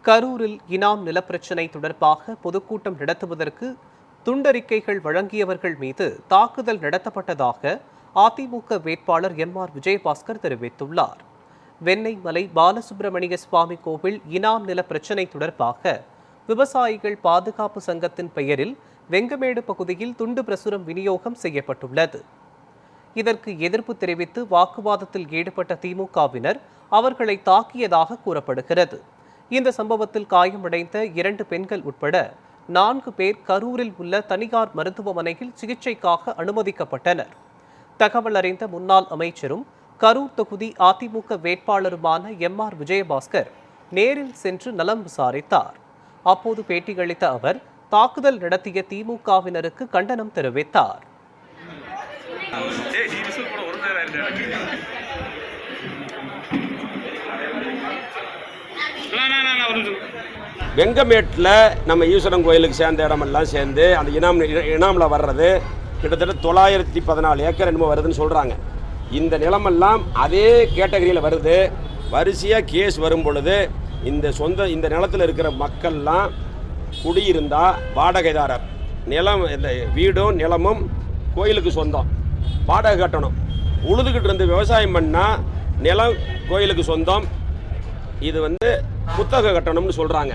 கரூரில் இனாம் நிலப்பிரச்சினை தொடர்பாக பொதுக்கூட்டம் நடத்துவதற்கு துண்டறிக்கைகள் வழங்கியவர்கள் மீது தாக்குதல் நடத்தப்பட்டதாக அதிமுக வேட்பாளர் எம்.ஆர். விஜயபாஸ்கர் தெரிவித்துள்ளார். வெண்ணெய்மலை பாலசுப்பிரமணிய சுவாமி கோவில் இனாம் நில பிரச்சினை தொடர்பாக விவசாயிகள் பாதுகாப்பு சங்கத்தின் பெயரில் வெங்கமேடு பகுதியில் துண்டு பிரசுரம் விநியோகம் செய்யப்பட்டுள்ளது. இதற்கு எதிர்ப்பு தெரிவித்து வாக்குவாதத்தில் ஈடுபட்ட திமுகவினர் அவர்களை தாக்கியதாக கூறப்படுகிறது. இந்த சம்பவத்தில் காயமடைந்த 2 பெண்கள் உட்பட 4 பேர் கரூரில் உள்ள தனியார் மருத்துவமனையில் சிகிச்சைக்காக அனுமதிக்கப்பட்டனர். தகவல் அறிந்த முன்னாள் அமைச்சரும் கரூர் தொகுதி அதிமுக வேட்பாளருமான எம்.ஆர். விஜயபாஸ்கர் நேரில் சென்று நலம் விசாரித்தார். அப்போது பேட்டியளித்த அவர் தாக்குதல் நடத்திய திமுகவினருக்கு கண்டனம் தெரிவித்தார். வெங்கமேட்டில் நம்ம ஈஸ்வரன் கோயிலுக்கு சேர்ந்த இடமெல்லாம் சேர்ந்து அந்த இனாமில் வர்றது கிட்டத்தட்ட 914 ஏக்கர் என்னமோ வருதுன்னு சொல்கிறாங்க. இந்த நிலமெல்லாம் அதே கேட்டகரியில் வருது. வரிசையாக கேஸ் வரும் பொழுது இந்த நிலத்தில் இருக்கிற மக்கள்லாம் குடியிருந்தால் வாடகைதாரர் நிலம், இந்த வீடும் நிலமும் கோயிலுக்கு சொந்தம், வாடகை கட்டணும். உழுதுகிட்டு இருந்து விவசாயம் பண்ணால் நிலம் கோயிலுக்கு சொந்தம், இது புத்தக கட்டணம்னு சொல்கிறாங்க.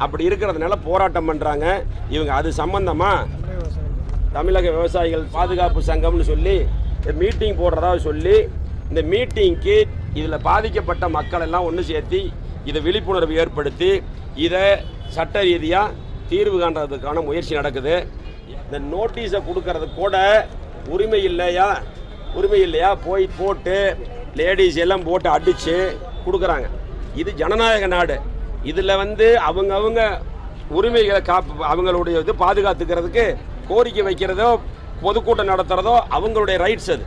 அப்படி இருக்கிறதுனால போராட்டம் பண்ணுறாங்க இவங்க. அது சம்பந்தமாக தமிழக விவசாயிகள் பாதுகாப்பு சங்கம்னு சொல்லி மீட்டிங் போடுறதா சொல்லி இந்த மீட்டிங்க்கு இதில் பாதிக்கப்பட்ட மக்கள் எல்லாம் ஒன்று சேர்த்து இதை விழிப்புணர்வு ஏற்படுத்தி இதை சட்ட ரீதியாக தீர்வு காண்றதுக்கான முயற்சி நடக்குது. இந்த நோட்டீஸை கொடுக்கறது கூட உரிமை இல்லையா போய் போட்டு லேடிஸ் எல்லாம் போட்டு அடித்து கொடுக்குறாங்க. இது ஜனநாயக நாடு. இதில் அவங்கவுங்க உரிமைகளை அவங்களுடைய இது பாதுகாத்துக்கிறதுக்கு கோரிக்கை வைக்கிறதோ பொதுக்கூட்டம் நடத்துகிறதோ அவங்களுடைய ரைட்ஸ். அது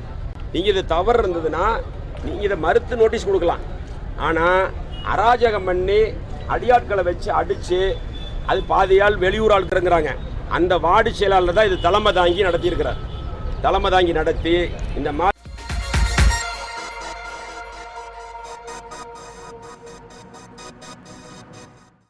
நீங்கள் இது தவறு இருந்ததுன்னா நீங்கள் இதை மறுத்து நோட்டீஸ் கொடுக்கலாம். ஆனால் அராஜகம் பண்ணி அடியாட்களை வச்சு அடித்து அது பாதியால் வெளியூர் ஆட்களுங்கிறாங்க. அந்த வார்டு செயலாளர் தான் இது தலைமை தாங்கி நடத்தியிருக்கிறார். தலைமை தாங்கி நடத்தி இந்த